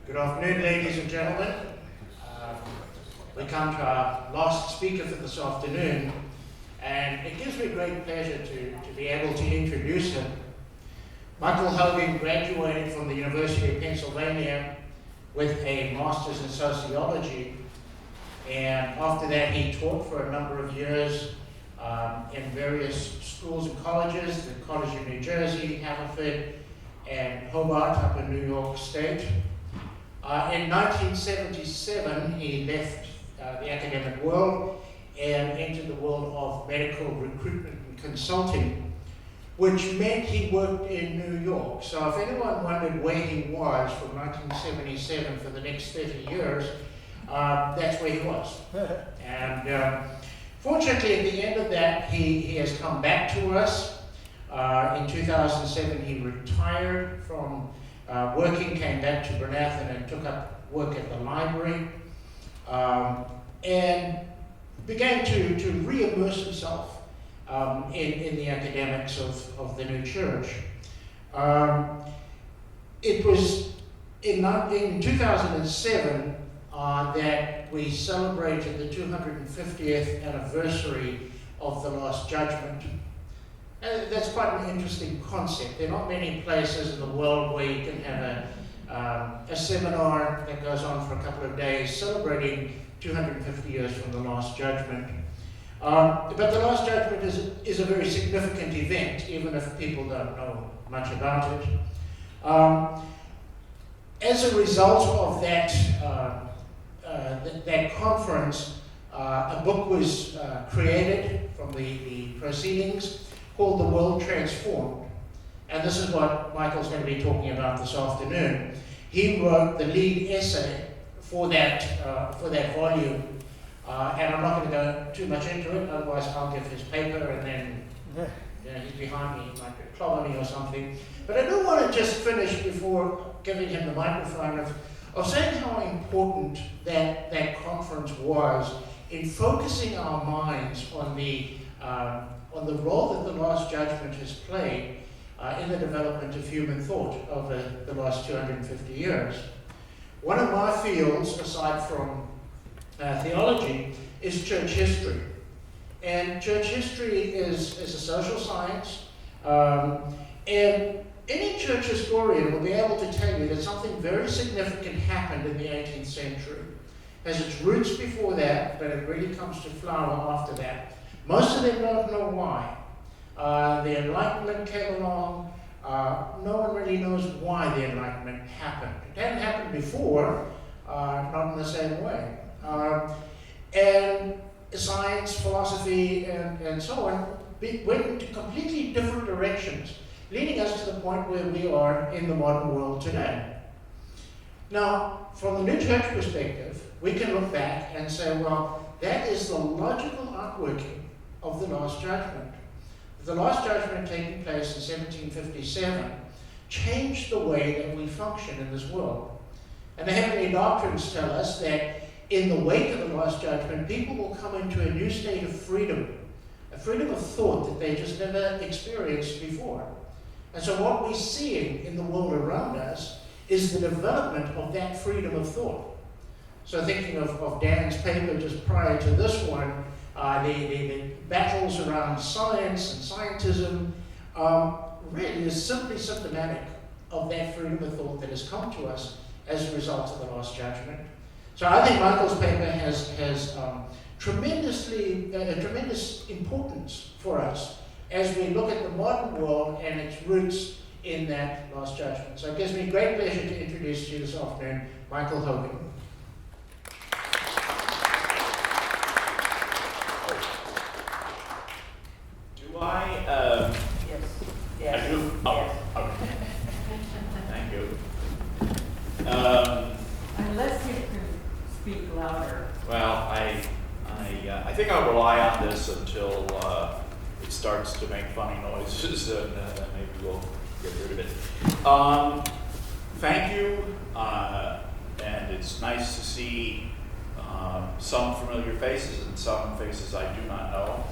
Good afternoon, ladies and gentlemen. We come to our last speaker for this afternoon, and it gives me great pleasure to be able to introduce him. Michael Hogan graduated from the University of Pennsylvania with a master's in sociology, and after that he taught for a number of years in various schools and colleges, the College of New Jersey, Haverford, and Hobart up in New York State. In 1977, he left the academic world and entered the world of medical recruitment and consulting, which meant he worked in New York. So if anyone wondered where he was from 1977 for the next 30 years, that's where he was. And fortunately, at the end of that, he has come back to us. In 2007, he retired from working, came back to Bernathen and took up work at the library, and began to re-immerse himself in the academics of the new church. It was in 2007 that we celebrated the 250th anniversary of the Last Judgment. That's quite an interesting concept. There are not many places in the world where you can have a seminar that goes on for a couple of days celebrating 250 years from the Last Judgment. But the Last Judgment is a very significant event, even if people don't know much about it. As a result of that conference, a book was created from the proceedings called The World Transformed. And this is what Michael's going to be talking about this afternoon. He wrote the lead essay for that volume, and I'm not going to go too much into it, otherwise I'll give his paper and then he's behind me, he might clobber me or something. But I do want to just finish before giving him the microphone of saying how important that conference was in focusing our minds on the role that the Last Judgment has played in the development of human thought over the last 250 years. One of my fields, aside from theology, is church history. And church history is a social science, and any church historian will be able to tell you that something very significant happened in the 18th century. It has its roots before that, but it really comes to flower after that. Most of them don't know why. The Enlightenment came along. No one really knows why the Enlightenment happened. It hadn't happened before, not in the same way. And science, philosophy, and so on went into completely different directions, leading us to the point where we are in the modern world today. Now, from the New Church perspective, we can look back and say, well, that is the logical outworking of the Last Judgment. The Last Judgment taking place in 1757 changed the way that we function in this world. And the heavenly doctrines tell us that in the wake of the Last Judgment, people will come into a new state of freedom, a freedom of thought that they just never experienced before. And so what we're seeing in the world around us is the development of that freedom of thought. So thinking of Dan's paper just prior to this one, the battles around science and scientism really is simply symptomatic of that freedom of thought that has come to us as a result of the Last Judgment. So I think Michael's paper has tremendous importance for us as we look at the modern world and its roots in that Last Judgment. So it gives me great pleasure to introduce to you this afternoon Michael Hogan. Yes. I do? Oh, okay. Thank you. Unless you can speak louder. Well, I think I'll rely on this until it starts to make funny noises, and maybe we'll get rid of it. Thank you, and it's nice to see some familiar faces and some faces I do not know.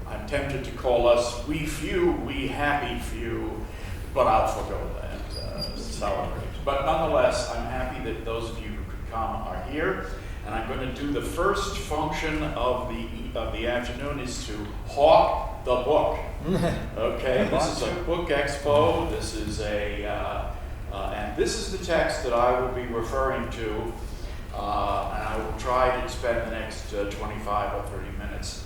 I'm tempted to call us we few, we happy few, but I'll forego that celebration. But nonetheless, I'm happy that those of you who could come are here. And I'm going to do the first function of the afternoon is to hawk the book. Okay, this is a book expo. This is and this is the text that I will be referring to. And I will try to spend the next 25 or 30 minutes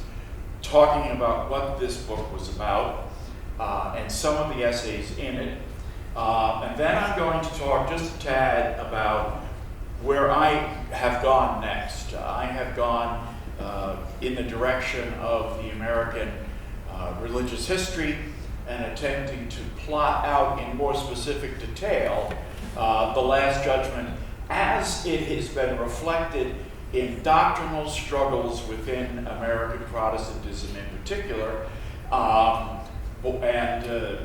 talking about what this book was about and some of the essays in it. And then I'm going to talk just a tad about where I have gone next. I have gone in the direction of the American religious history and attempting to plot out in more specific detail the Last Judgment as it has been reflected in doctrinal struggles within American Protestantism in particular, and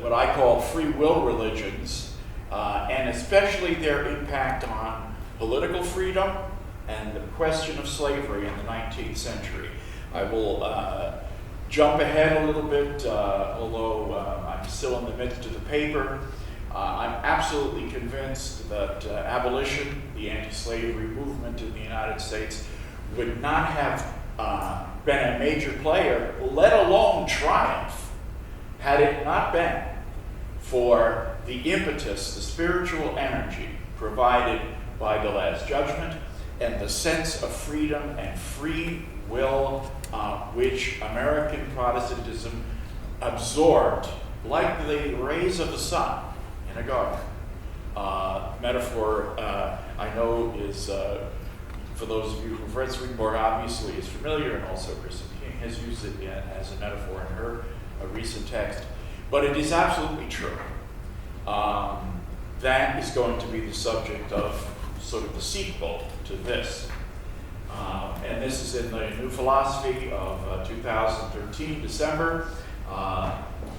what I call free will religions, and especially their impact on political freedom and the question of slavery in the 19th century. I will jump ahead a little bit, although I'm still in the midst of the paper. I'm absolutely convinced that abolition, the anti-slavery movement in the United States, would not have been a major player, let alone triumph, had it not been for the impetus, the spiritual energy provided by the Last Judgment and the sense of freedom and free will which American Protestantism absorbed like the rays of the sun in a garden. Metaphor I know is, for those of you who've read Swedenborg, obviously is familiar, and also Kristen King has used it as a metaphor in her recent text. But it is absolutely true. That is going to be the subject of sort of the sequel to this. And this is in the New Philosophy of 2013, December.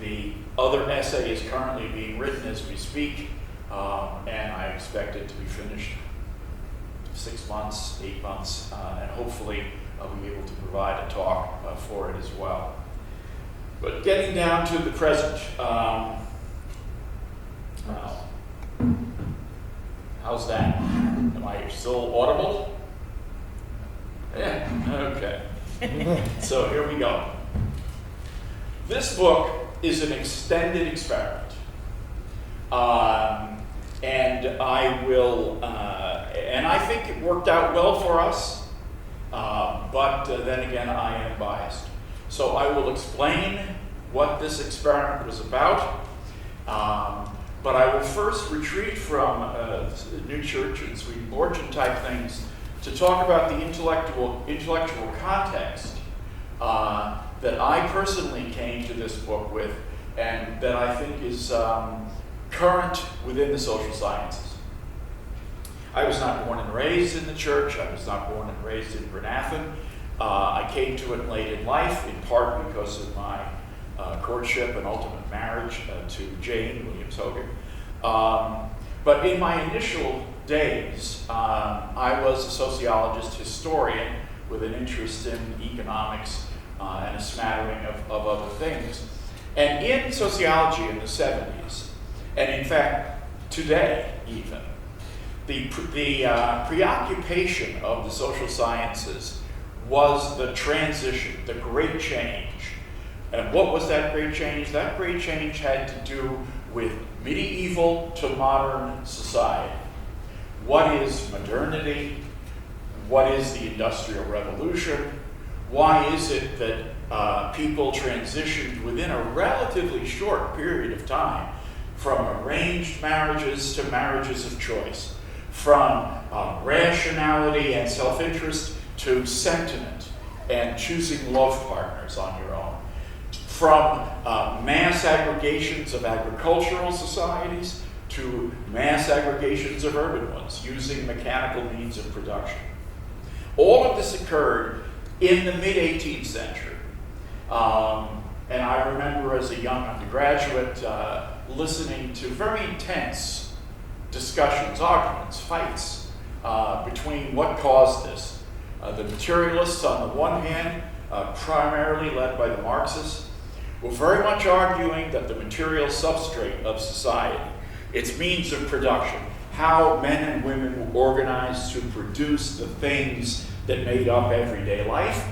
The other essay is currently being written as we speak, and I expect it to be finished 6 months, 8 months, and hopefully I'll be able to provide a talk for it as well. But getting down to the present, how's that? Am I still audible? Yeah, okay. So here we go. This book is an extended experiment. And I will, and I think it worked out well for us, but then again, I am biased. So I will explain what this experiment was about, but I will first retreat from New Church and Swedenborgian type things to talk about the intellectual context that I personally came to this book with, and that I think is current within the social sciences. I was not born and raised in the church. I was not born and raised in Bernathen. I came to it late in life, in part because of my courtship and ultimate marriage to Jane Williams Hogan. But in my initial days, I was a sociologist historian with an interest in economics and a smattering of other things. And in sociology in the 70s, and in fact today even, the preoccupation of the social sciences was the transition, the great change. And what was that great change? That great change had to do with medieval to modern society. What is modernity? What is the Industrial Revolution? Why is it that people transitioned within a relatively short period of time from arranged marriages to marriages of choice, from rationality and self-interest to sentiment and choosing love partners on your own, from mass aggregations of agricultural societies to mass aggregations of urban ones using mechanical means of production. All of this occurred in the mid-18th century. And I remember as a young undergraduate listening to very intense discussions, arguments, fights between what caused this. The materialists on the one hand, primarily led by the Marxists, were very much arguing that the material substrate of society, its means of production, how men and women were organized to produce the things that made up everyday life.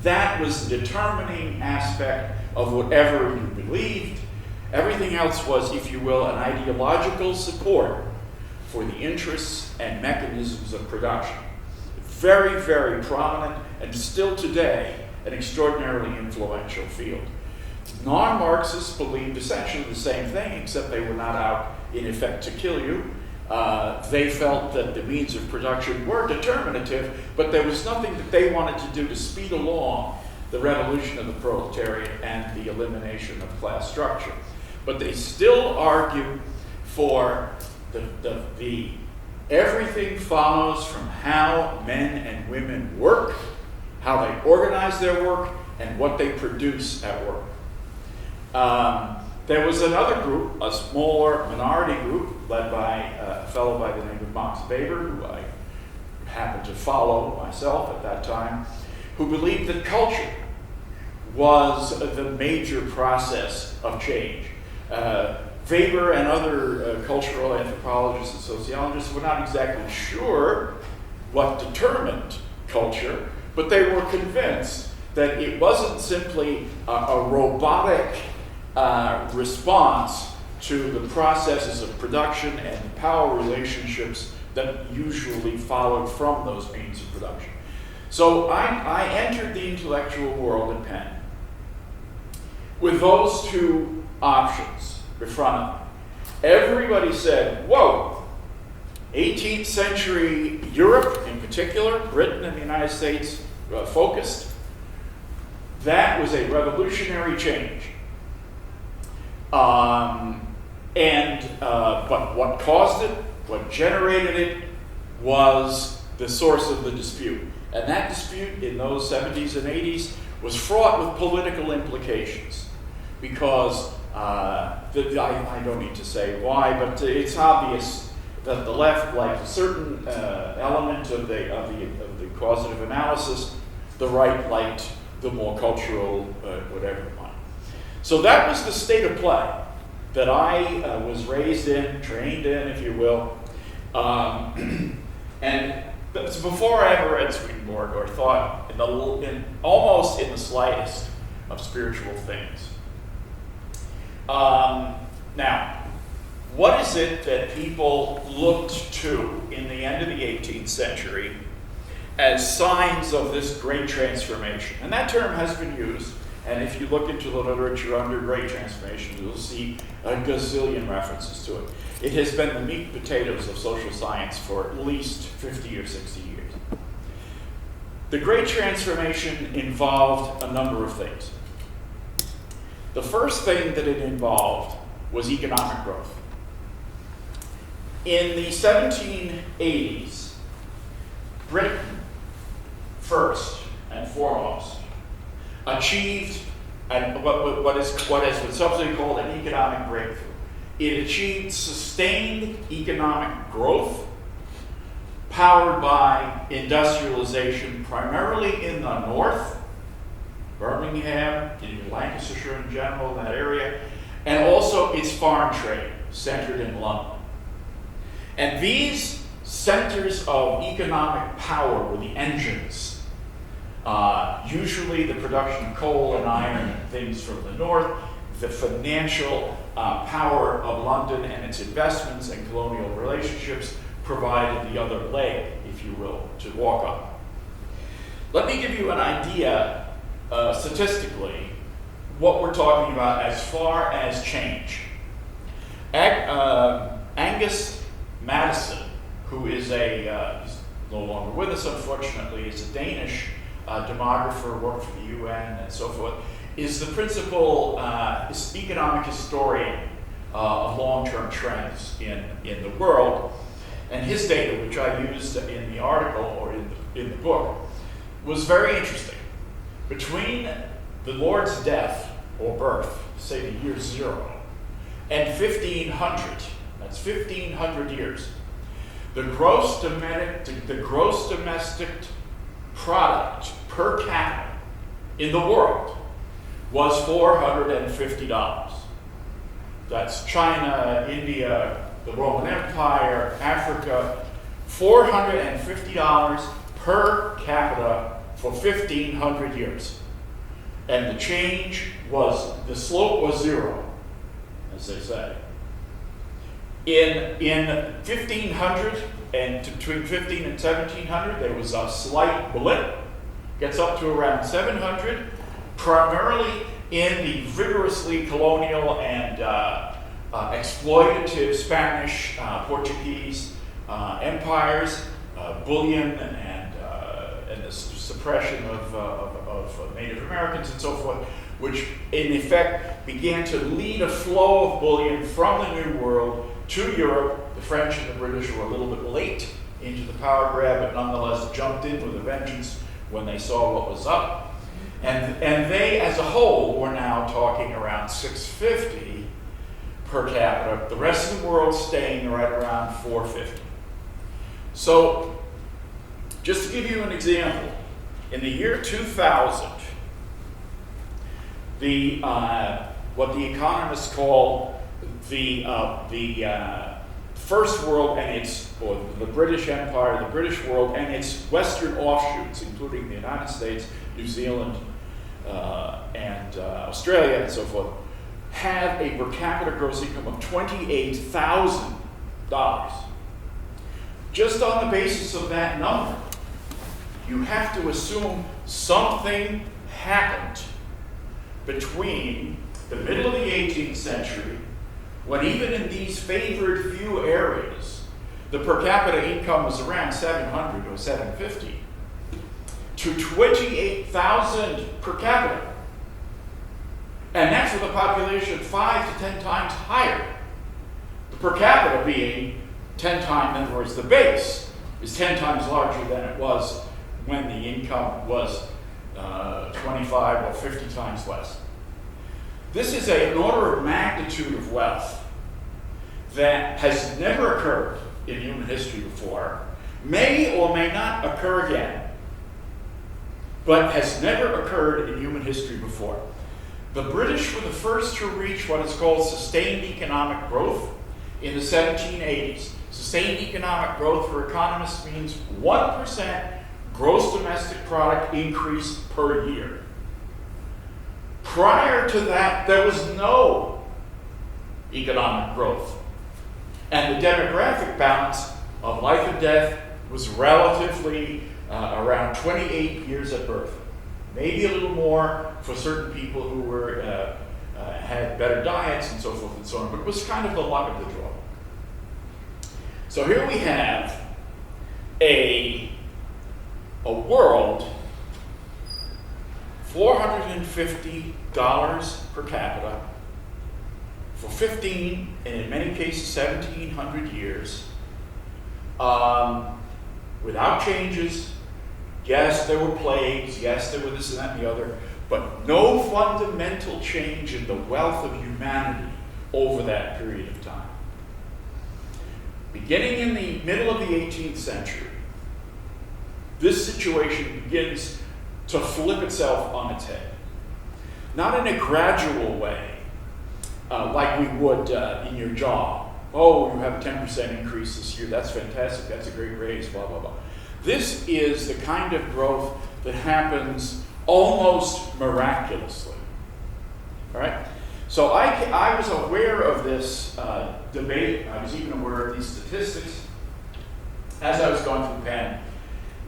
That was the determining aspect of whatever you believed. Everything else was, if you will, an ideological support for the interests and mechanisms of production. Very, very prominent, and still today, an extraordinarily influential field. Non-Marxists believed essentially the same thing, except they were not out in effect to kill you. They felt that the means of production were determinative, but there was nothing that they wanted to do to speed along the revolution of the proletariat and the elimination of class structure. But they still argue for the everything follows from how men and women work, how they organize their work, and what they produce at work. There was another group, a smaller minority group, led by a fellow by the name of Max Weber, who I happened to follow myself at that time, who believed that culture was the major process of change. Weber and other cultural anthropologists and sociologists were not exactly sure what determined culture, but they were convinced that it wasn't simply a robotic response to the processes of production and the power relationships that usually followed from those means of production. So I entered the intellectual world in Penn with those two options in front of me. Everybody said, whoa, 18th century Europe in particular, Britain and the United States focused, that was a revolutionary change. But what caused it, what generated it, was the source of the dispute. And that dispute in those 70s and 80s was fraught with political implications. Because, I don't need to say why, but it's obvious that the left liked a certain element of the causative analysis, the right liked the more cultural, whatever one. So that was the state of play that I was raised in, trained in, if you will. And that's before I ever read Swedenborg or thought almost in the slightest of spiritual things. Now, what is it that people looked to in the end of the 18th century as signs of this great transformation? And that term has been used, and if you look into the literature under great transformation, you'll see a gazillion references to it. It has been the meat and potatoes of social science for at least 50 or 60 years. The great transformation involved a number of things. The first thing that it involved was economic growth. In the 1780s, Britain, first and foremost, achieved what has been subsequently called an economic breakthrough. It achieved sustained economic growth powered by industrialization, primarily in the north, Birmingham, in Lancashire in general, that area, and also its foreign trade, centered in London. And these centers of economic power were the engines. Usually the production of coal and iron and things from the north, the financial power of London and its investments and colonial relationships provided the other leg, if you will, to walk on. Let me give you an idea statistically what we're talking about as far as change. Angus Madison, who is he's no longer with us unfortunately, is a Danish demographer, worked for the UN and so forth, is the principal economic historian of long-term trends in the world. And his data, which I used in the article or in the book, was very interesting. Between the Lord's death or birth, say the year 0, and 1500, that's 1500 years, the gross domestic product per capita in the world was $450. That's China, India, the Roman Empire, Africa, $450 per capita for 1,500 years. And the change was, the slope was zero, as they say. In 1500 and between 15 and 1700, there was a slight blip, gets up to around 700, primarily in the vigorously colonial and exploitative Spanish, Portuguese empires, bullion and the suppression of Native Americans and so forth, which in effect began to lead a flow of bullion from the New World to Europe. The French and the British were a little bit late into the power grab, but nonetheless jumped in with a vengeance when they saw what was up. And they, as a whole, were now talking around 650 per capita. The rest of the world staying right around 450. So, just to give you an example, in the year 2000, what the economists call the First World and its, or the British Empire, the British world and its Western offshoots, including the United States, New Zealand, and Australia, and so forth, have a per capita gross income of $28,000. Just on the basis of that number, you have to assume something happened between the middle of the 18th century, when even in these favored few areas, the per capita income was around 700 or 750, to 28,000 per capita. And that's with a population 5 to 10 times higher. The per capita being 10 times, in other words, the base is 10 times larger than it was when the income was 25 or 50 times less. This is an order of magnitude of wealth that has never occurred in human history before, may or may not occur again, but has never occurred in human history before. The British were the first to reach what is called sustained economic growth in the 1780s. Sustained economic growth for economists means 1% gross domestic product increase per year. Prior to that, there was no economic growth. And the demographic balance of life and death was relatively around 28 years at birth. Maybe a little more for certain people who were had better diets and so forth and so on, but it was kind of the luck of the draw. So here we have a world, $450 per capita for 15, and in many cases 1,700 years, without changes. Yes, there were plagues, yes, there were this and that and the other, but no fundamental change in the wealth of humanity over that period of time. Beginning in the middle of the 18th century, this situation begins to flip itself on its head. Not in a gradual way, like we would in your job. Oh, you have a 10% increase this year, that's fantastic, that's a great raise, blah, blah, blah. This is the kind of growth that happens almost miraculously. All right? So I was aware of this debate. I was even aware of these statistics as I was going through Penn.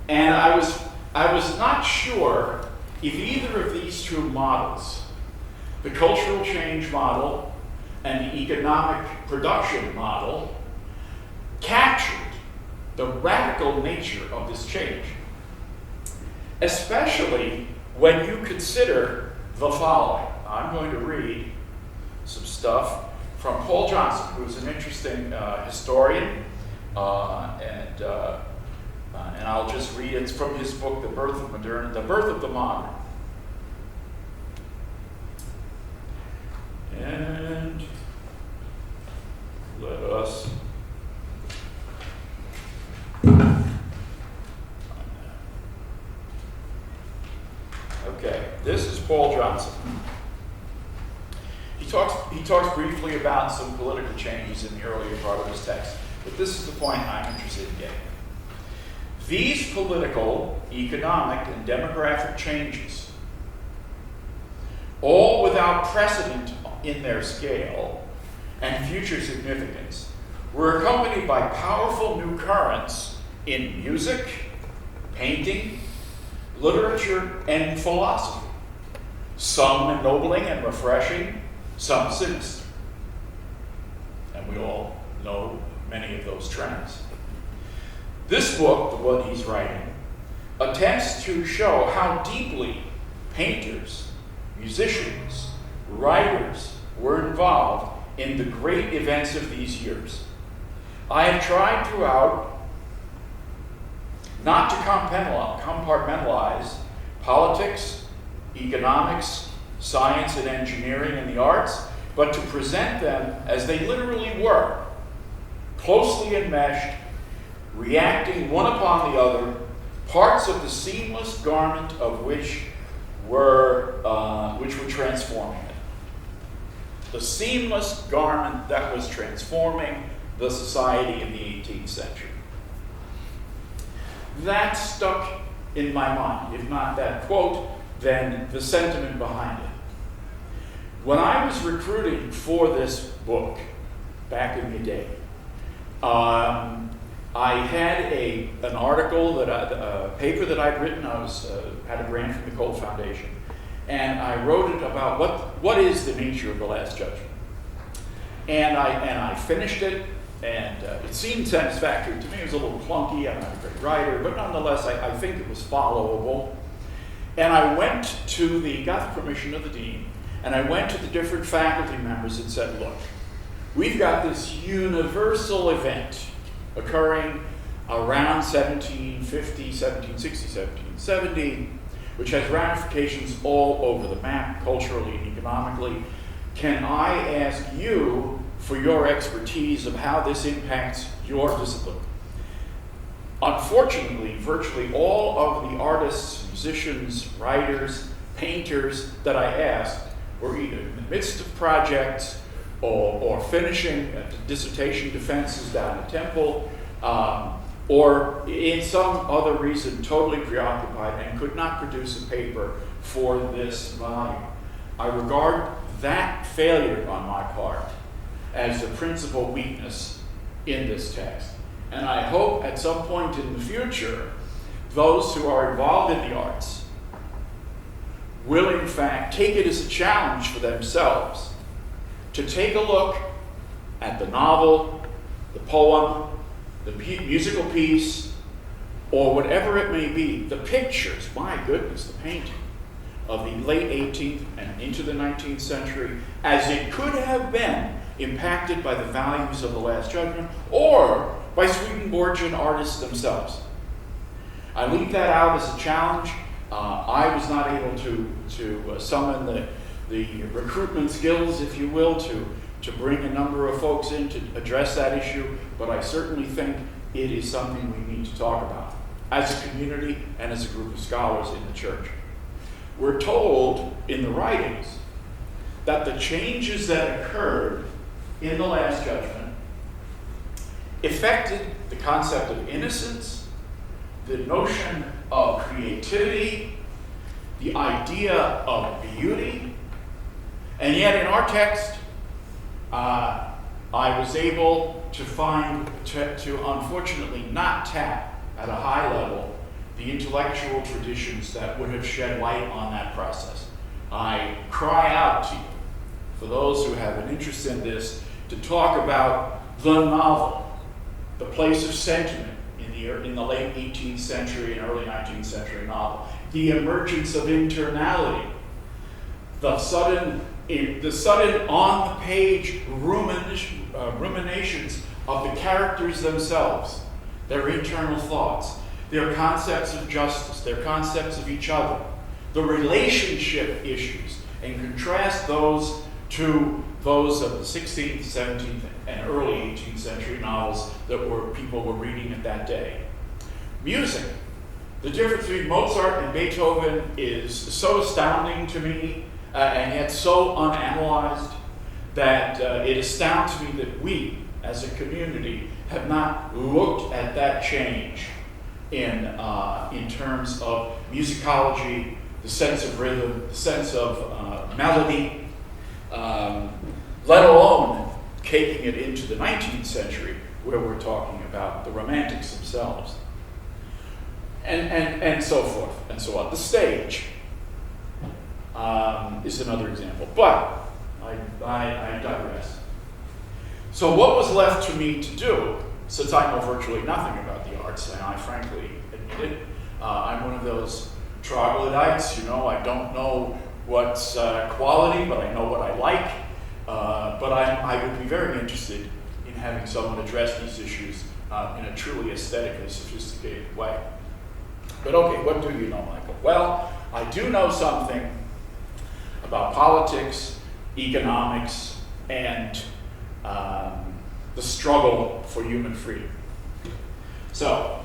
And I was not sure if either of these two models, the cultural change model and the economic production model, captured the radical nature of this change, especially when you consider the following. I'm going to read some stuff from Paul Johnson, who's an interesting historian, and I'll just read it. It's from his book, The Birth of the Modern. And let us Okay, this is Paul Johnson. he talks briefly about some political changes in the earlier part of his text, but this is the point I'm interested in getting. These political, economic, and demographic changes, all without precedent in their scale and future significance, were accompanied by powerful new currents in music, painting, literature, and philosophy, some ennobling and refreshing, some sinister. And we all know many of those trends. This book, the one he's writing, attempts to show how deeply painters, musicians, writers were involved in the great events of these years. I have tried throughout not to compartmentalize politics, economics, science and engineering, and the arts, but to present them as they literally were, closely enmeshed, reacting one upon the other, parts of the seamless garment of which were transforming it. The seamless garment that was transforming the society in the 18th century. That stuck in my mind. If not that quote, then the sentiment behind it. When I was recruiting for this book back in the day, I had an article a paper that I'd written. I had a grant from the Cole Foundation, and I wrote it about what is the nature of the Last Judgment. And I finished it, and it seemed satisfactory to me. It was a little clunky. I'm not a great writer, but nonetheless, I think it was followable. And I got the permission of the dean, and I went to the different faculty members and said, look, we've got this universal event occurring around 1750, 1760, 1770, which has ramifications all over the map, culturally and economically. Can I ask you for your expertise of how this impacts your discipline? Unfortunately, virtually all of the artists, musicians, writers, painters that I asked were either in the midst of projects or finishing dissertation defenses down at Temple, or in some other reason totally preoccupied and could not produce a paper for this volume. I regard that failure on my part as the principal weakness in this text. And I hope at some point in the future, those who are involved in the arts will in fact take it as a challenge for themselves to take a look at the novel, the poem, the musical piece, or whatever it may be, the pictures, my goodness, the painting of the late 18th and into the 19th century, as it could have been impacted by the values of the Last Judgment or by Swedenborgian artists themselves. I leave that out as a challenge. I was not able to summon the recruitment skills, if you will, to bring a number of folks in to address that issue, but I certainly think it is something we need to talk about as a community and as a group of scholars in the church. We're told in the writings that the changes that occurred in the Last Judgment affected the concept of innocence, the notion of creativity, the idea of beauty, and yet in our text, I was able to to unfortunately not tap at a high level the intellectual traditions that would have shed light on that process. I cry out to you, for those who have an interest in this, to talk about the novel, the place of sentiment in the late 18th century and early 19th century novel, the emergence of internality, the sudden on-the-page ruminations of the characters themselves, their internal thoughts, their concepts of justice, their concepts of each other, the relationship issues, and contrast those to those of the 16th, 17th, and early 18th century novels that people were reading at that day. Music. The difference between Mozart and Beethoven is so astounding to me, and yet so unanalyzed. that it astounds me that we, as a community, have not looked at that change in terms of musicology, the sense of rhythm, the sense of melody, let alone taking it into the 19th century, where we're talking about the Romantics themselves, and so forth and so on. The stage is another example, but I digress. So what was left to me to do, since I know virtually nothing about the arts, and I frankly admit it, I'm one of those troglodytes, I don't know what's quality, but I know what I like. But I would be very interested in having someone address these issues in a truly aesthetically sophisticated way. But okay, what do you know, Michael? Well, I do know something about politics, economics, and the struggle for human freedom. So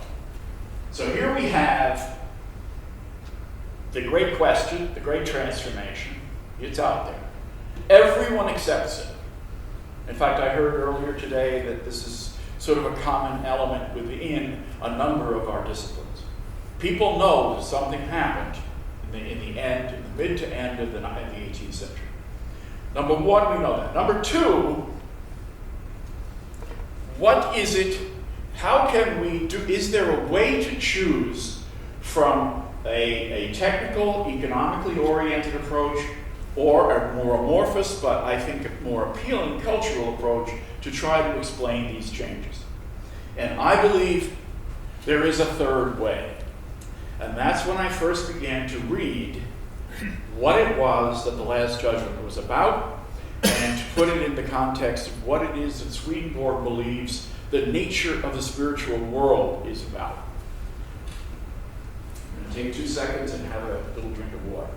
here we have the great question, the great transformation. It's out there. Everyone accepts it. In fact, I heard earlier today that this is sort of a common element within a number of our disciplines. People know that something happened in the mid to end of the 18th century. Number one, we know that. Number two, what is it? How can we do? Is there a way to choose from a technical, economically oriented approach, or a more amorphous, but I think a more appealing cultural approach to try to explain these changes? And I believe there is a third way. And that's when I first began to read what it was that the Last Judgment was about, and to put it in the context of what it is that Swedenborg believes the nature of the spiritual world is about. I'm going to take 2 seconds and have a little drink of water.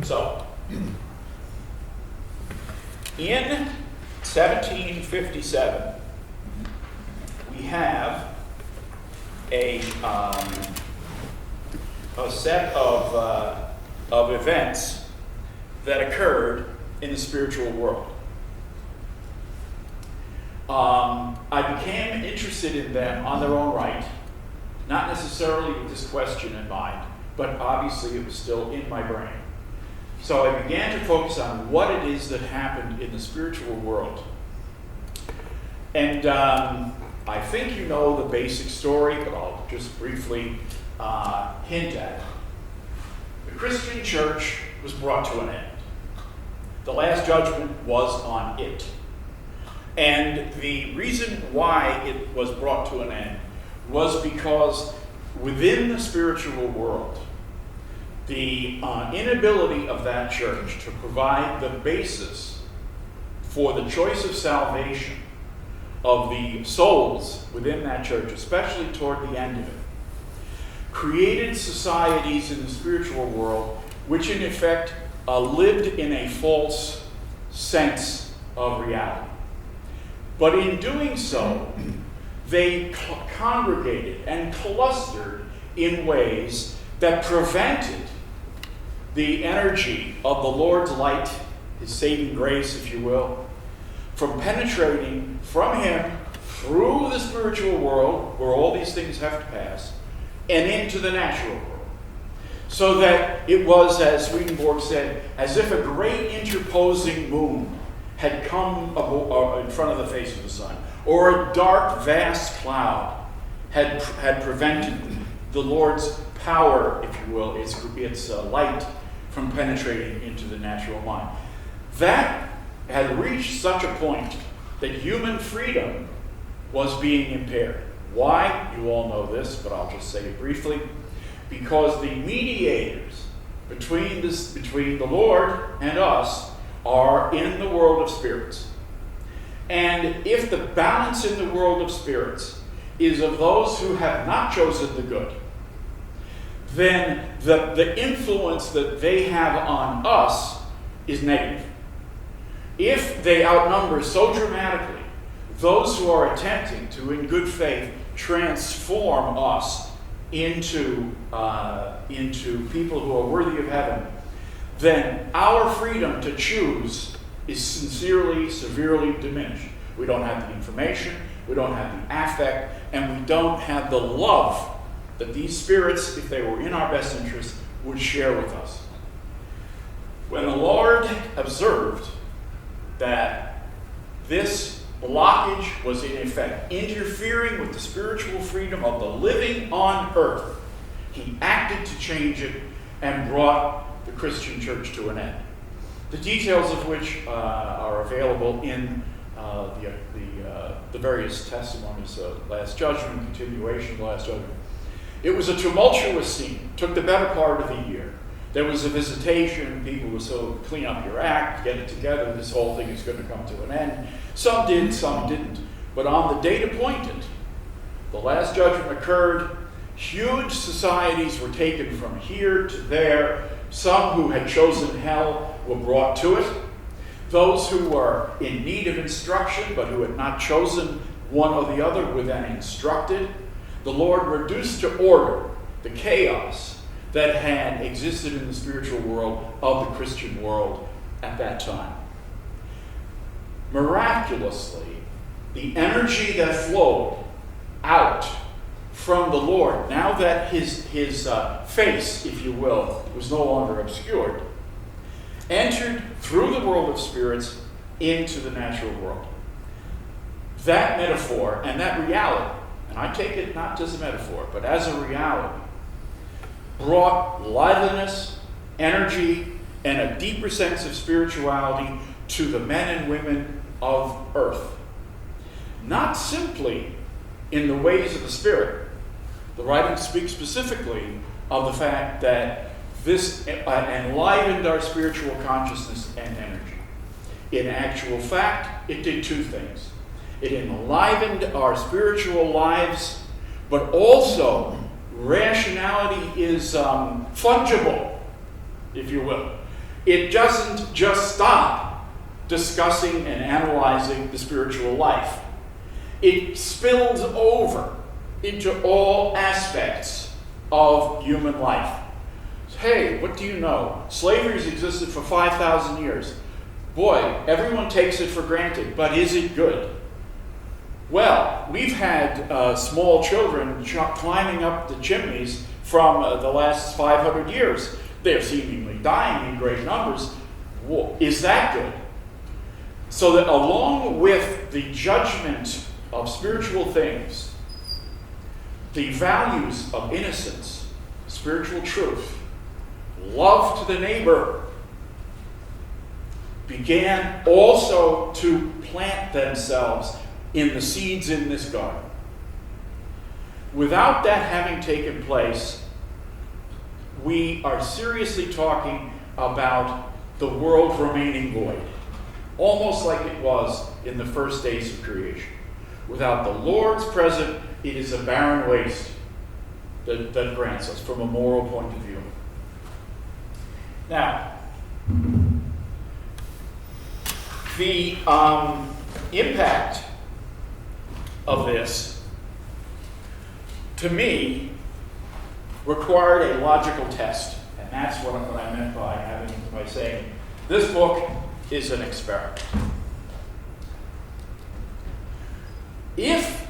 So, in 1757, we have a set of events that occurred in the spiritual world. I became interested in them on their own right, not necessarily with this question in mind, but obviously it was still in my brain. So I began to focus on what it is that happened in the spiritual world. And I think you know the basic story, but I'll just briefly hint at it. The Christian church was brought to an end. The Last Judgment was on it. And the reason why it was brought to an end was because within the spiritual world, the inability of that church to provide the basis for the choice of salvation of the souls within that church, especially toward the end of it, created societies in the spiritual world which in effect lived in a false sense of reality. But in doing so, they congregated and clustered in ways that prevented the energy of the Lord's light, his saving grace, if you will, from penetrating from him through the spiritual world, where all these things have to pass, and into the natural world. So that it was, as Swedenborg said, as if a great interposing moon had come in front of the face of the sun, or a dark, vast cloud had prevented the Lord's power, if you will, its light from penetrating into the natural mind. That had reached such a point that human freedom was being impaired. Why? You all know this, but I'll just say it briefly. Because the mediators between the Lord and us are in the world of spirits. And if the balance in the world of spirits is of those who have not chosen the good, then the influence that they have on us is negative. If they outnumber so dramatically those who are attempting to, in good faith, transform us into people who are worthy of heaven, then our freedom to choose is sincerely, severely diminished. We don't have the information, we don't have the affect, and we don't have the love that these spirits, if they were in our best interest, would share with us. When the Lord observed that this blockage was in effect interfering with the spiritual freedom of the living on earth, he acted to change it and brought the Christian church to an end. The details of which are available in the various testimonies, Last Judgment, continuation of the Last Judgment. It was a tumultuous scene. It took the better part of a year. There was a visitation. People were so clean up your act, get it together. This whole thing is going to come to an end. Some did, some didn't. But on the date appointed, the Last Judgment occurred. Huge societies were taken from here to there. Some who had chosen hell were brought to it. Those who were in need of instruction but who had not chosen one or the other were then instructed. The Lord reduced to order the chaos that had existed in the spiritual world of the Christian world at that time. Miraculously, the energy that flowed out from the Lord, now that his face, if you will, was no longer obscured, entered through the world of spirits into the natural world. That metaphor and that reality, and I take it not as a metaphor, but as a reality, brought liveliness, energy, and a deeper sense of spirituality to the men and women of earth. Not simply in the ways of the Spirit. The writing speaks specifically of the fact that this enlivened our spiritual consciousness and energy. In actual fact, it did two things. It enlivened our spiritual lives, but also rationality is fungible, if you will. It doesn't just stop discussing and analyzing the spiritual life. It spills over into all aspects of human life. Hey, what do you know? Slavery's existed for 5,000 years. Boy, everyone takes it for granted, but is it good? Well, we've had small children climbing up the chimneys from the last 500 years. They're seemingly dying in great numbers. Is that good? So that along with the judgment of spiritual things, the values of innocence, spiritual truth, love to the neighbor, began also to plant themselves in the seeds in this garden. Without that having taken place, we are seriously talking about the world remaining void, almost like it was in the first days of creation. Without the Lord's presence, it is a barren waste that grants us from a moral point of view. Now, the impact of this, to me, required a logical test. And that's what I meant by saying this book is an experiment. If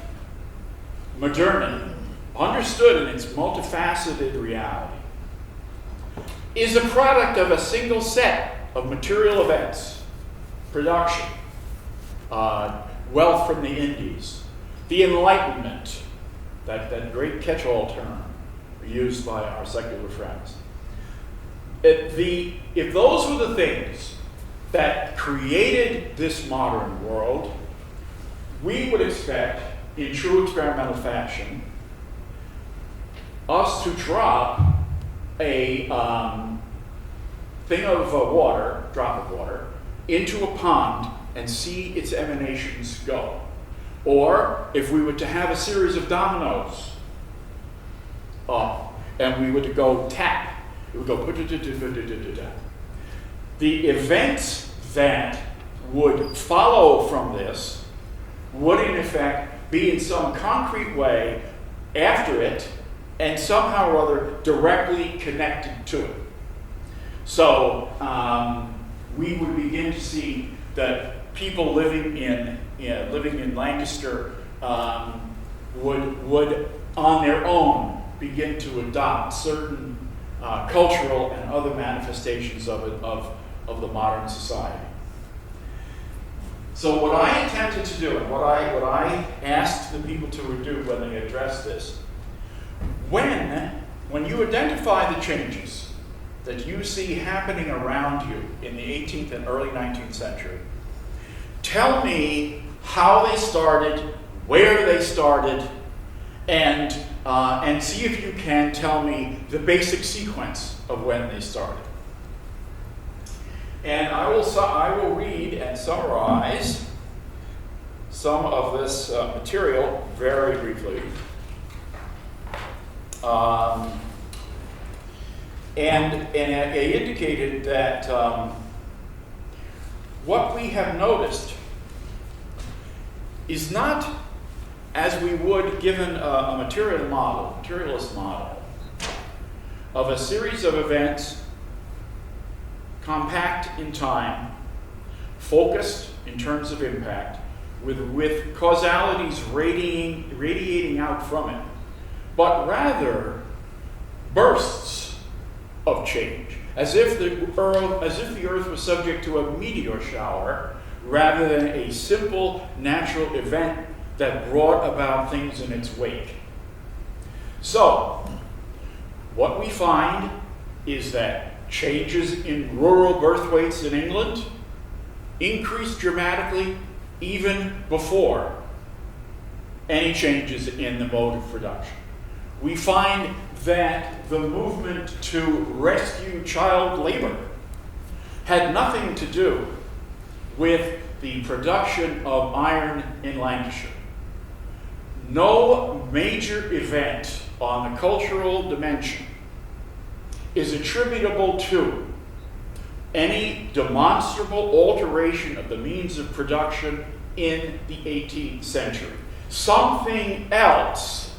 modernity, understood in its multifaceted reality, is a product of a single set of material events, production, wealth from the Indies, the Enlightenment, that great catch-all term used by our secular friends. If those were the things that created this modern world, we would expect, in true experimental fashion, us to drop a thing of water, drop of water, into a pond and see its emanations go. Or if we were to have a series of dominoes up and we were to go tap, it would go da-da-da-da-da-da-da. The events that would follow from this would in effect be in some concrete way after it and somehow or other directly connected to it. So we would begin to see that people living in Lancaster would on their own begin to adopt certain cultural and other manifestations of the modern society. So what I attempted to do, and what I asked the people to do when they addressed this, when you identify the changes that you see happening around you in the 18th and early 19th century, tell me how they started, where they started, and see if you can tell me the basic sequence of when they started. And I will read and summarize some of this material very briefly. And I indicated that what we have noticed is not as we would given a materialist model of a series of events compact in time, focused in terms of impact, with causalities radiating out from it, but rather bursts of change, as if the earth was subject to a meteor shower rather than a simple natural event that brought about things in its wake. So, what we find is that changes in rural birth weights in England increased dramatically even before any changes in the mode of production. We find that the movement to rescue child labor had nothing to do with the production of iron in Lancashire. No major event on the cultural dimension is attributable to any demonstrable alteration of the means of production in the 18th century. Something else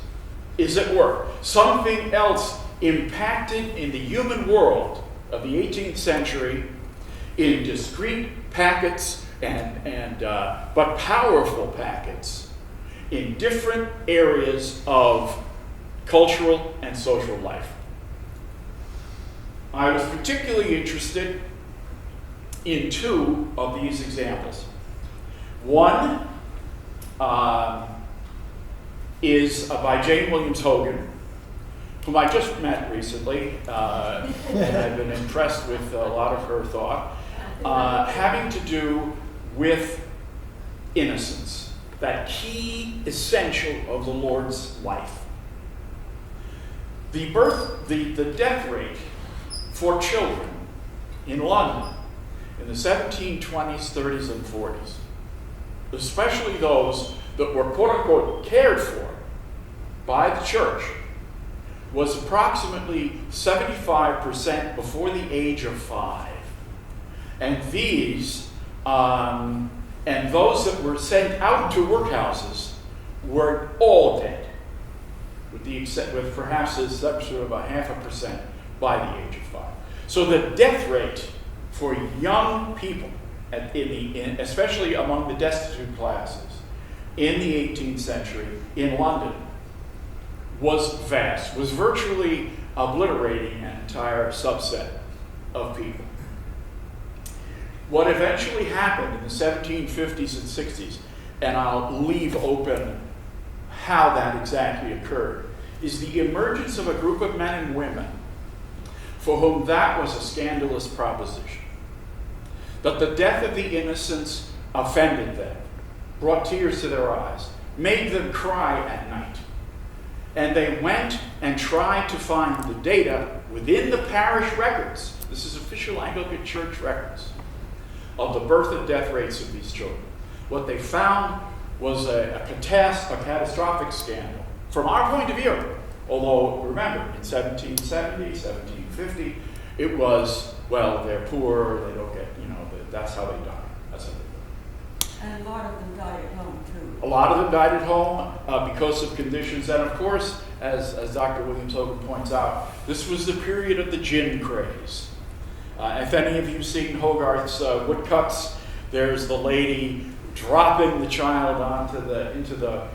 is at work. Something else impacted in the human world of the 18th century in discrete packets but powerful packets in different areas of cultural and social life. I was particularly interested in two of these examples. One is by Jane Williams Hogan, whom I just met recently, and I've been impressed with a lot of her thought, having to do with innocence, that key essential of the Lord's life. The death rate for children in London in the 1720s, 30s, and 40s, especially those that were quote-unquote cared for by the church, was approximately 75% before the age of 5. And and those that were sent out to workhouses were all dead, with perhaps a exception of a 0.5% by the age of 5. So the death rate for young people, especially among the destitute classes, in the 18th century in London was vast, was virtually obliterating an entire subset of people. What eventually happened in the 1750s and 60s, and I'll leave open how that exactly occurred, is the emergence of a group of men and women for whom that was a scandalous proposition. That the death of the innocents offended them, brought tears to their eyes, made them cry at night. And they went and tried to find the data within the parish records, this is official Anglican Church records, of the birth and death rates of these children. What they found was a catastrophic scandal. From our point of view, although remember, in 1770, 1750, it was, well, they're poor, they don't get, that's how they die. That's how they die. And a lot of them died at home, too. A lot of them died at home because of conditions. And of course, as Dr. Williams Hogan points out, this was the period of the gin craze. If any of you have seen Hogarth's woodcuts, there's the lady dropping the child into the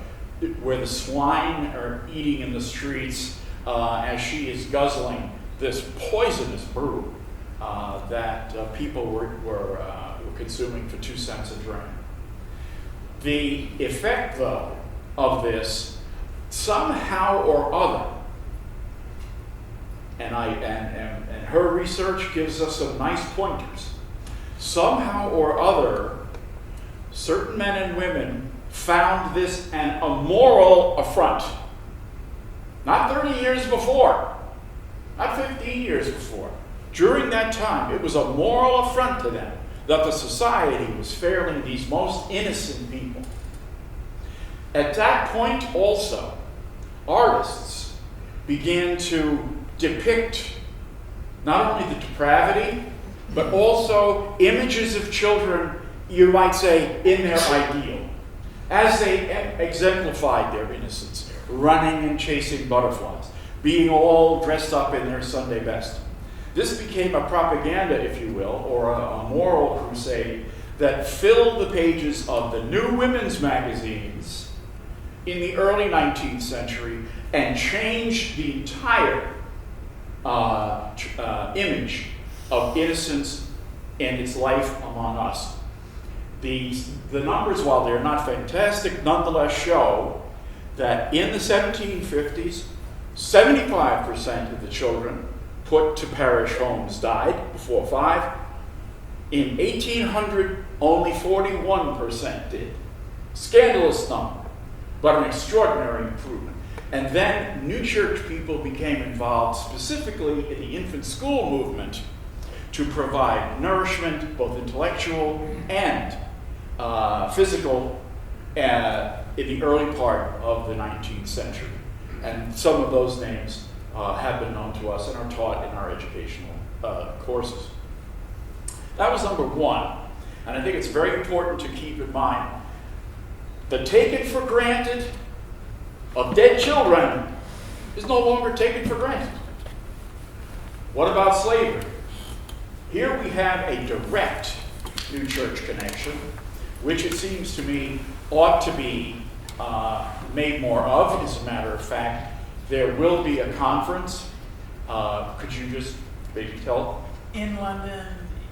where the swine are eating in the streets as she is guzzling this poisonous brew that people were consuming for 2 cents a drink. The effect, though, of this, somehow or other, and her research gives us some nice pointers, somehow or other, certain men and women found this a moral affront. Not 30 years before, not 15 years before. During that time, it was a moral affront to them that the society was failing these most innocent people. At that point also, artists began to depict not only the depravity, but also images of children, you might say, in their ideal, as they exemplified their innocence, running and chasing butterflies, being all dressed up in their Sunday best. This became a propaganda, if you will, or a moral crusade that filled the pages of the new women's magazines in the early 19th century and changed the entire image of innocence and its life among us. The numbers, while they're not fantastic, nonetheless show that in the 1750s, 75% of the children put to parish homes died before 5. In 1800, only 41% did. Scandalous number, but an extraordinary improvement. And then new church people became involved specifically in the infant school movement to provide nourishment, both intellectual and physical, in the early part of the 19th century. And some of those names have been known to us and are taught in our educational courses. That was number one. And I think it's very important to keep in mind the taken for granted of dead children is no longer taken for granted. What about slavery? Here we have a direct new church connection, which it seems to me ought to be made more of. As a matter of fact, there will be a conference. Could you just maybe tell? In London,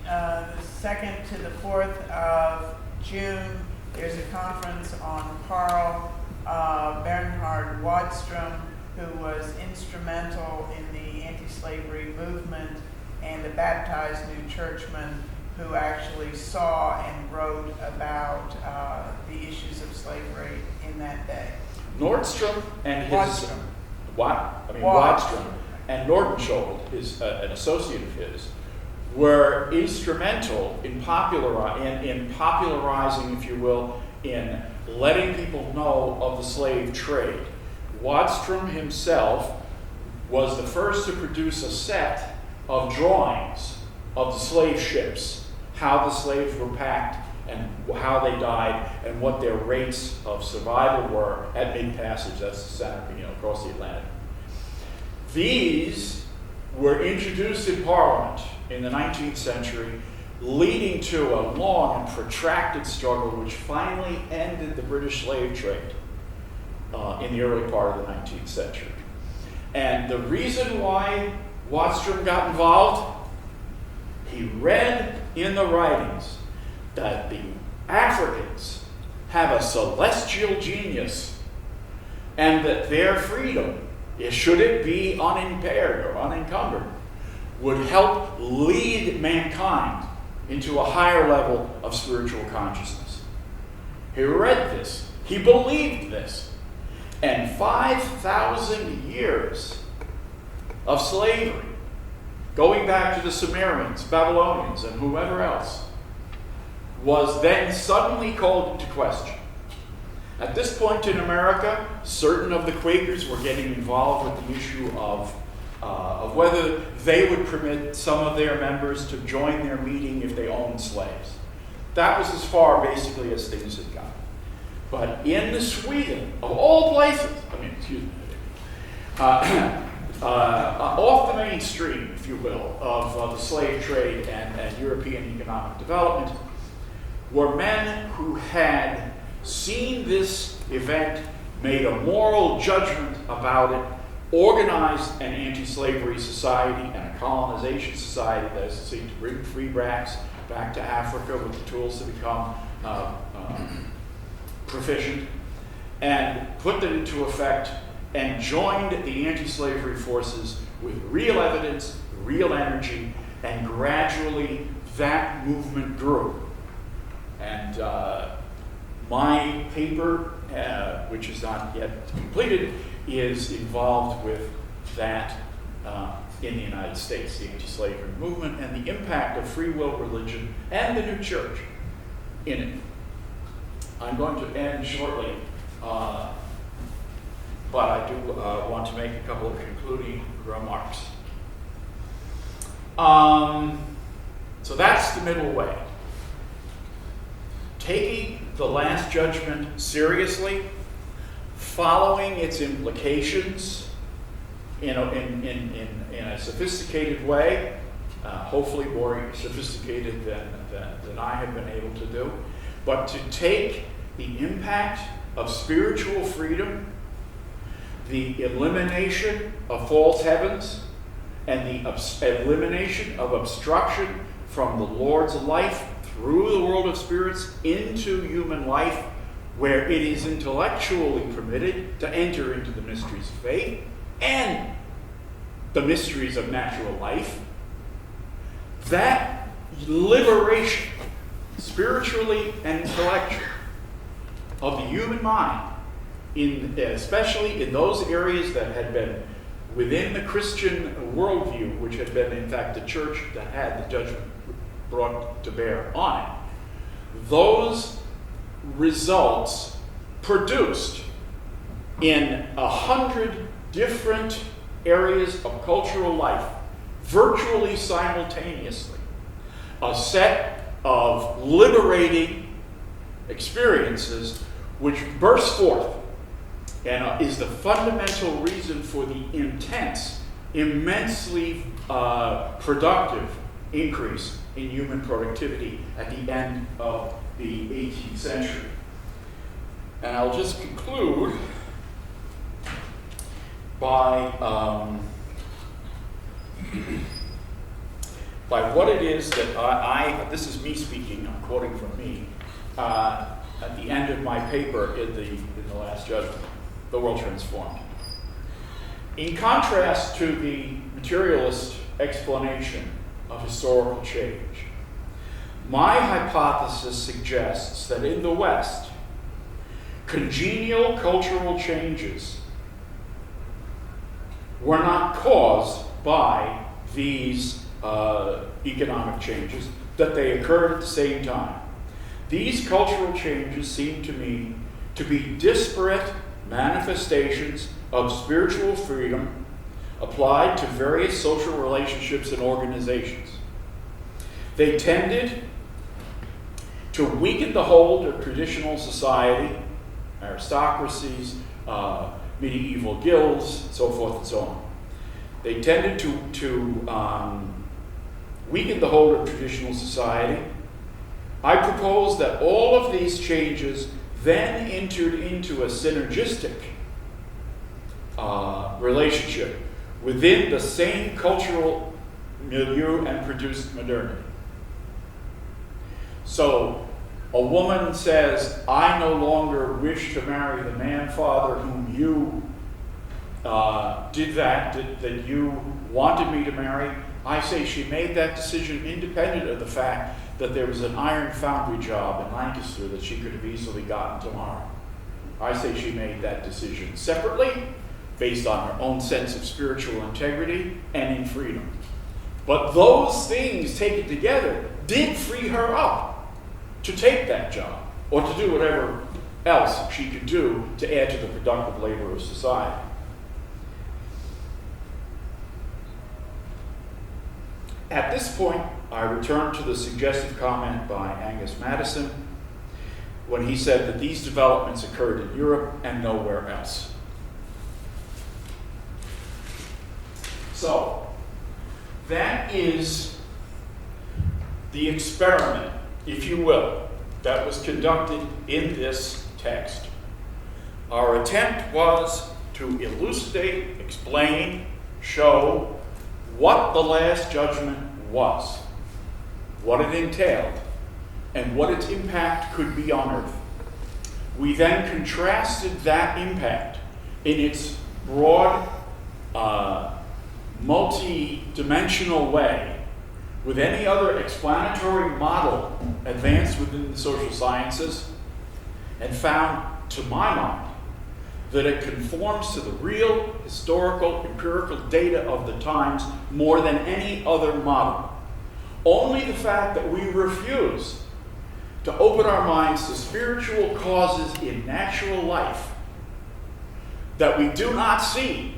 the 2nd to the 4th of June, there's a conference on Karl Bernhard Wadstrom, who was instrumental in the anti-slavery movement and a baptized new churchman who actually saw and wrote about the issues of slavery in that day. Nordstrom and his Wadstrom. Wadstrom and Nordenskjold, is an associate of his, were instrumental in popularizing, if you will, in letting people know of the slave trade. Wadstrom himself was the first to produce a set of drawings of the slave ships, how the slaves were packed and how they died and what their rates of survival were at mid-passage, that's the center, across the Atlantic. These were introduced in Parliament in the 19th century, leading to a long and protracted struggle which finally ended the British slave trade in the early part of the 19th century. And the reason why Wadstrom got involved, he read in the writings that the Africans have a celestial genius and that their freedom, should it be unimpaired or unencumbered, would help lead mankind into a higher level of spiritual consciousness. He read this. He believed this. And 5,000 years of slavery, going back to the Sumerians, Babylonians, and whoever else, was then suddenly called into question. At this point in America, certain of the Quakers were getting involved with the issue of whether they would permit some of their members to join their meeting if they owned slaves. that was as far basically as things had gone. But in Sweden, of all places, off the mainstream, if you will, of the slave trade and European economic development, were men who had seen this event, made a moral judgment about it, organized an anti-slavery society and a colonization society that is seeking to bring free blacks back to Africa with the tools to become proficient, and put them into effect and joined the anti-slavery forces with real evidence, real energy, and gradually that movement grew. And my paper, which is not yet completed, is involved with that in the United States, the anti-slavery movement and the impact of free will religion and the new church in it. I'm going to end shortly, but I do want to make a couple of concluding remarks. So that's the middle way. Taking the Last Judgment seriously, following its implications in a sophisticated way, hopefully more sophisticated than I have been able to do, but to take the impact of spiritual freedom, the elimination of false heavens, and the elimination of obstruction from the Lord's life through the world of spirits into human life, where it is intellectually permitted to enter into the mysteries of faith and the mysteries of natural life. That liberation, spiritually and intellectually, of the human mind, especially in those areas that had been within the Christian worldview, which had been, in fact, the church that had the judgment brought to bear on it, those results produced in 100 different areas of cultural life, virtually simultaneously, a set of liberating experiences which burst forth and is the fundamental reason for the intense, immensely productive increase in human productivity at the end of the 18th century. And I'll just conclude by what it is that this is me speaking, I'm quoting from me, at the end of my paper in the Last Judgment, The World Transformed. In contrast to the materialist explanation of historical change, my hypothesis suggests that in the West, congenial cultural changes were not caused by these economic changes, that they occurred at the same time. These cultural changes seem to me to be disparate manifestations of spiritual freedom applied to various social relationships and organizations. They tended to weaken the hold of traditional society, aristocracies, medieval guilds, so forth and so on. They tended to weaken the hold of traditional society. I propose that all of these changes then entered into a synergistic relationship within the same cultural milieu and produced modernity. So a woman says, I no longer wish to marry the man, father, whom you that you wanted me to marry. I say she made that decision independent of the fact that there was an iron foundry job in Lancaster that she could have easily gotten tomorrow. I say she made that decision separately, based on her own sense of spiritual integrity and in freedom. But those things taken together did free her up to take that job or to do whatever else she could do to add to the productive labor of society. At this point, I return to the suggestive comment by Angus Madison when he said that these developments occurred in Europe and nowhere else. So, that is the experiment, if you will, that was conducted in this text. Our attempt was to elucidate, explain, show what the Last Judgment was, what it entailed, and what its impact could be on earth. We then contrasted that impact in its broad, multi-dimensional way with any other explanatory model advanced within the social sciences, and found, to my mind, that it conforms to the real, historical, empirical data of the times more than any other model. Only the fact that we refuse to open our minds to spiritual causes in natural life, that we do not see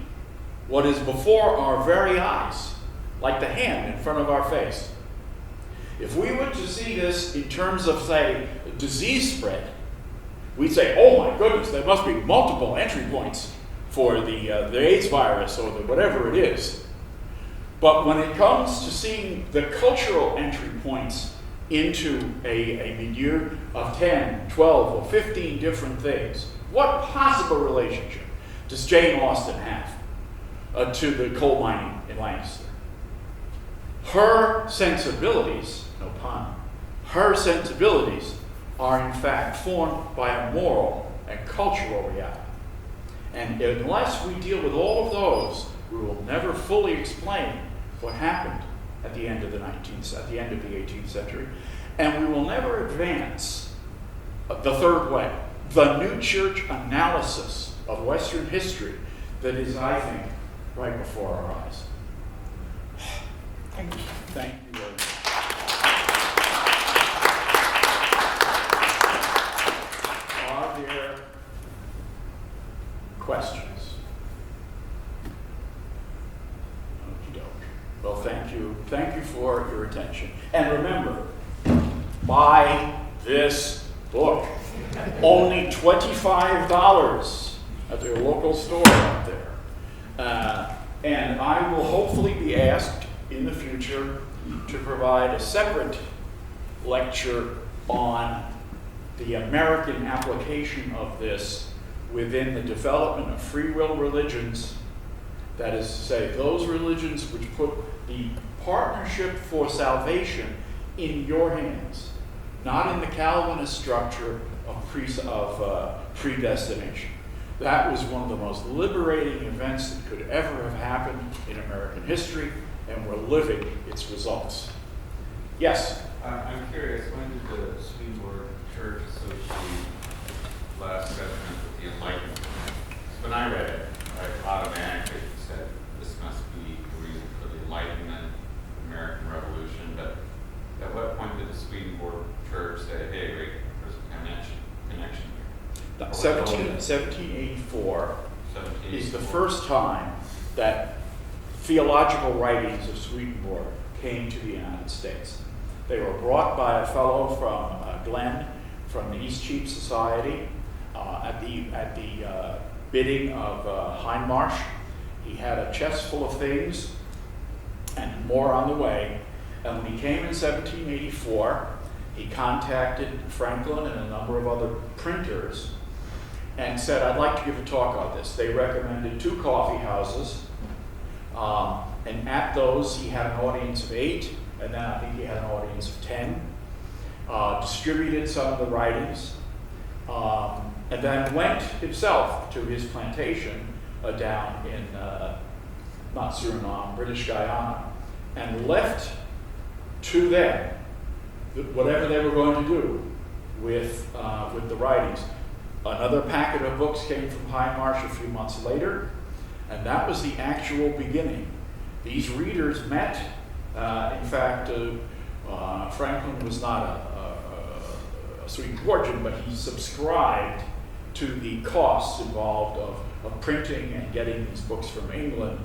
what is before our very eyes, like the hand in front of our face. If we were to see this in terms of, say, disease spread, we'd say, oh my goodness, there must be multiple entry points for the AIDS virus or the whatever it is. But when it comes to seeing the cultural entry points into a milieu of 10, 12, or 15 different things, what possible relationship does Jane Austen have to the coal mining in Lancaster? Her sensibilities, no pun, her sensibilities are in fact formed by a moral and cultural reality. And unless we deal with all of those, we will never fully explain what happened at the end of the 18th century, and we will never advance the third way, the new church analysis of Western history that is, I think, right before our eyes. Thank you. Thank you very much. Are there questions? Okey-doke. Well, thank you. Thank you for your attention. And remember, buy this book. Only $25 at your local store out there. And I will hopefully be asked in the future to provide a separate lecture on the American application of this within the development of free will religions. That is to say, those religions which put the partnership for salvation in your hands, not in the Calvinist structure of predestination. That was one of the most liberating events that could ever have happened in American history, and we're living its results. Yes? I'm curious, when did the Swedenborg Church associate Last Judgment with the Enlightenment? When I read it, I automatically said this must be the reason for the Enlightenment, American Revolution, but at what point did the Swedenborg Church say, hey, wait, there's a connection here? 1784 is the first time that theological writings of Swedenborg came to the United States. They were brought by a fellow from Glenn, from the East Cheap Society, at the bidding of Hindmarsh. He had a chest full of things, and more on the way. And when he came in 1784, he contacted Franklin and a number of other printers and said, I'd like to give a talk on this. They recommended 2 coffee houses, and at those he had an audience of 8, and then I think he had an audience of 10, distributed some of the writings, and then went himself to his plantation down in, not Suriname, British Guyana, and left to them whatever they were going to do with the writings. Another packet of books came from Hindmarsh a few months later, and that was the actual beginning. These readers met. In fact, Franklin was not a Swedenborgian, but he subscribed to the costs involved of printing and getting these books from England.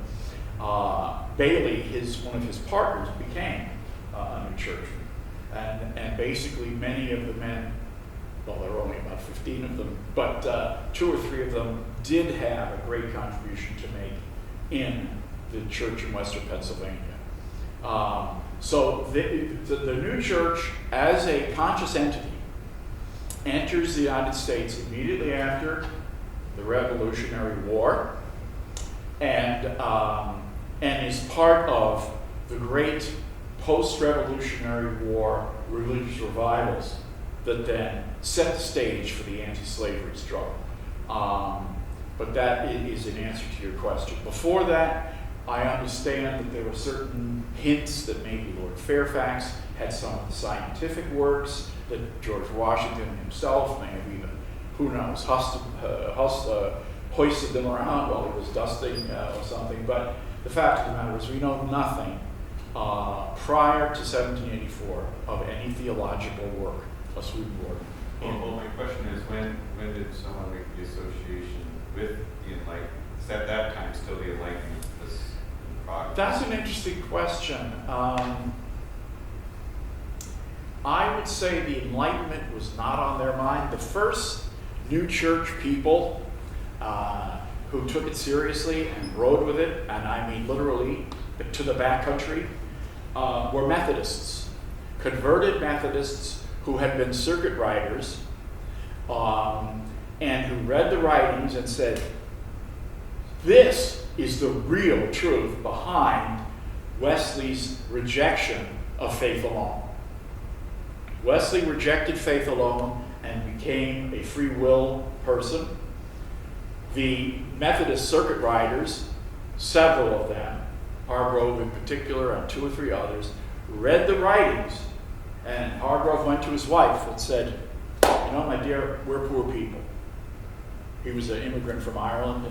Bailey, one of his partners, became a new churchman. And basically many of the men, well, there were only about 15 of them, but 2 or 3 of them did have a great contribution to make in the church in Western Pennsylvania. So the new church, as a conscious entity, enters the United States immediately after the Revolutionary War, and is part of the great post-Revolutionary War religious revivals that then set the stage for the anti-slavery struggle. But that is an answer to your question. Before that, I understand that there were certain hints that maybe Lord Fairfax had some of the scientific works, that George Washington himself may have even, who knows, hoisted them around while he was dusting or something. But the fact of the matter is we know nothing prior to 1784 of any theological work of Swedenborg. Well, my question is, when did someone make the association with the Enlightenment? Is at that time still the Enlightenment was in progress? That's an interesting question. I would say the Enlightenment was not on their mind. The first new church people who took it seriously and rode with it, and I mean literally to the backcountry, were Methodists, converted Methodists who had been circuit riders, and who read the writings and said, this is the real truth behind Wesley's rejection of faith alone. Wesley rejected faith alone and became a free will person. The Methodist circuit riders, several of them, Hargrove in particular and 2 or 3 others, read the writings, and Hargrove went to his wife and said, you know, my dear, we're poor people. He was an immigrant from Ireland,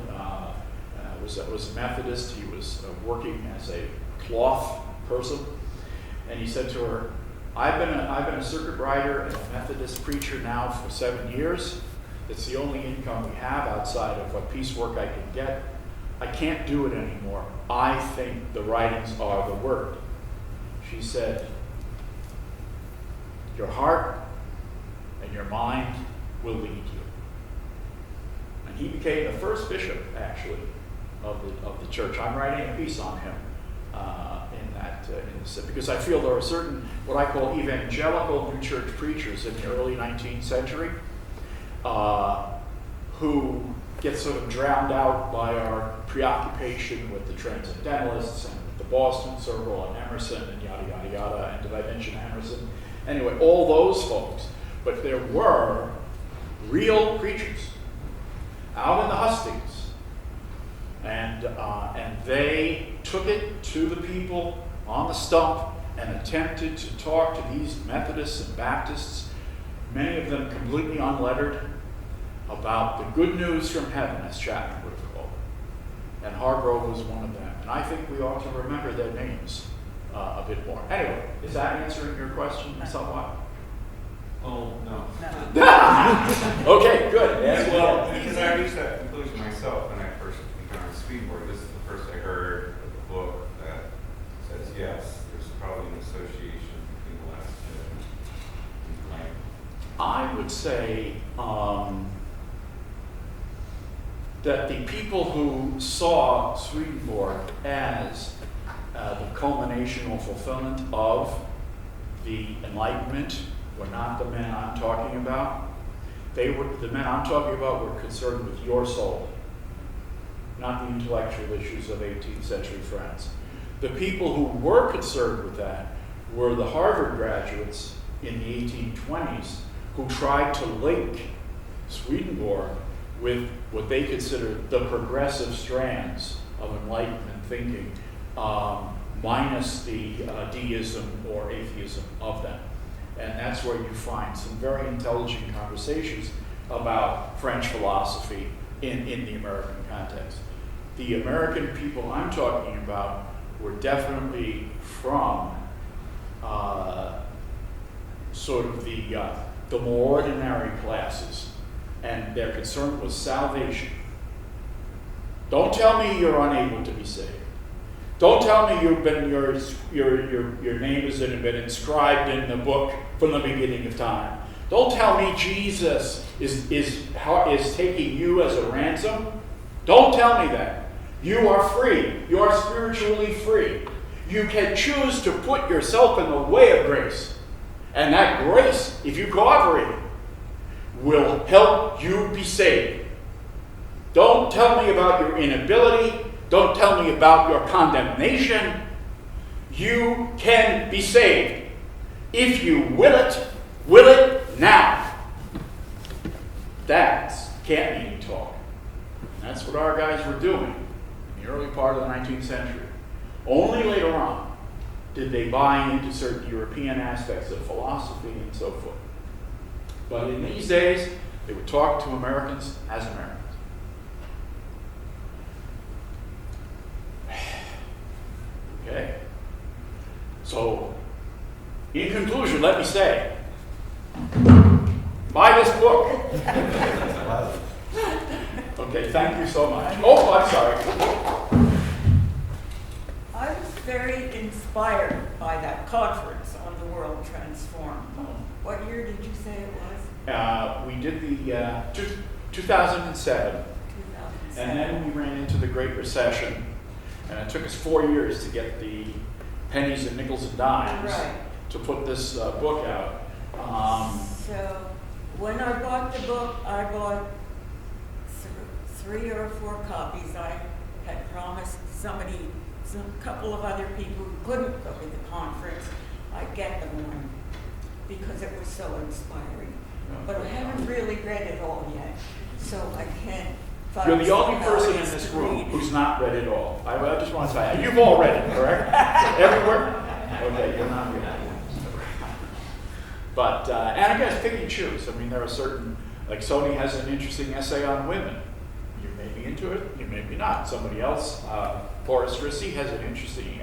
was a Methodist. He was working as a cloth person, and he said to her, I've been a circuit rider and a Methodist preacher now for 7 years. It's the only income we have outside of what piecework I can get. I can't do it anymore. I think the writings are the word. She said, your heart and your mind will lead you. And he became the first bishop, actually, of the church. I'm writing a piece on him because I feel there are certain, what I call evangelical new church preachers in the early 19th century who get sort of drowned out by our preoccupation with the Transcendentalists and the Boston Circle and Emerson and yada, yada, yada. And did I mention Emerson? Anyway, all those folks. But there were real preachers out in the hustings. And they took it to the people on the stump and attempted to talk to these Methodists and Baptists, many of them completely unlettered, about the good news from heaven, as Chapman would have called it. And Hargrove was one of them. And I think we ought to remember their names a bit more. Anyway, is that answering your question somewhat? Oh, no. Okay, good. Yeah, well, because I reached that conclusion myself when I first encountered Swedenborg. This is the first I heard of the book that says, yes, there's probably an association between the last two and Enlightenment. I would say that the people who saw Swedenborg as the culmination or fulfillment of the Enlightenment were not the men I'm talking about. The men I'm talking about were concerned with your soul, not the intellectual issues of 18th century France. The people who were concerned with that were the Harvard graduates in the 1820s who tried to link Swedenborg with what they considered the progressive strands of Enlightenment thinking, minus the deism or atheism of them. And that's where you find some very intelligent conversations about French philosophy in the American context. The American people I'm talking about were definitely from sort of the more ordinary classes, and their concern was salvation. Don't tell me you're unable to be saved. Don't tell me your name has been inscribed in the book from the beginning of time. Don't tell me Jesus is taking you as a ransom. Don't tell me that. You are free. You are spiritually free. You can choose to put yourself in the way of grace. And that grace, if you cooperate, will help you be saved. Don't tell me about your inability. Don't tell me about your condemnation. You can be saved. If you will it now. That's camp meeting talk. And that's what our guys were doing in the early part of the 19th century. Only later on did they buy into certain European aspects of philosophy and so forth. But in these days, they would talk to Americans as Americans. Okay. So, in conclusion, let me say, buy this book. Okay, thank you so much. Oh, I'm sorry. I was very inspired by that conference on the world transformed. What year did you say it was? We did the 2007, 2007. and then we ran into the Great Recession, and it took us 4 years to get the pennies and nickels and dimes Right. to put this book out. So when I bought the book, I bought 3 or 4 copies. I had promised a couple of other people who couldn't go to the conference, I'd get them one because it was so inspiring. But I haven't really read it all yet, so I can't. You're the only person in this room who's not read it all. I just want to say, you've all read it, correct? Everywhere? Okay, you're not reading it. But, and I guess pick and choose. I mean, there are certain, like Sony has an interesting essay on women. You may be into it, you may be not. Somebody else, Forrest Rissy, has an interesting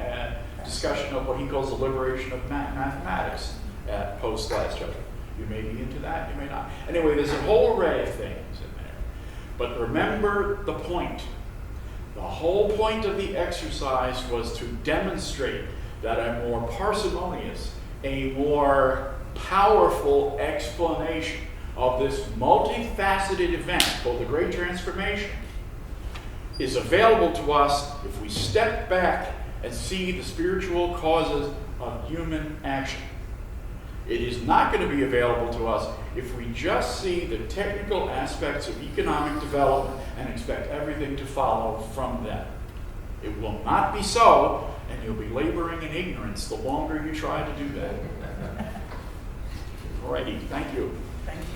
discussion of what he calls the liberation of mathematics at post-last chapter. You may be into that, you may not. Anyway, there's a whole array of things in there. But remember the point. The whole point of the exercise was to demonstrate that a more parsimonious, a more powerful explanation of this multifaceted event called the Great Transformation is available to us if we step back and see the spiritual causes of human action. It is not going to be available to us if we just see the technical aspects of economic development and expect everything to follow from them. It will not be so, and you'll be laboring in ignorance the longer you try to do that. Alrighty, thank you. Thank you.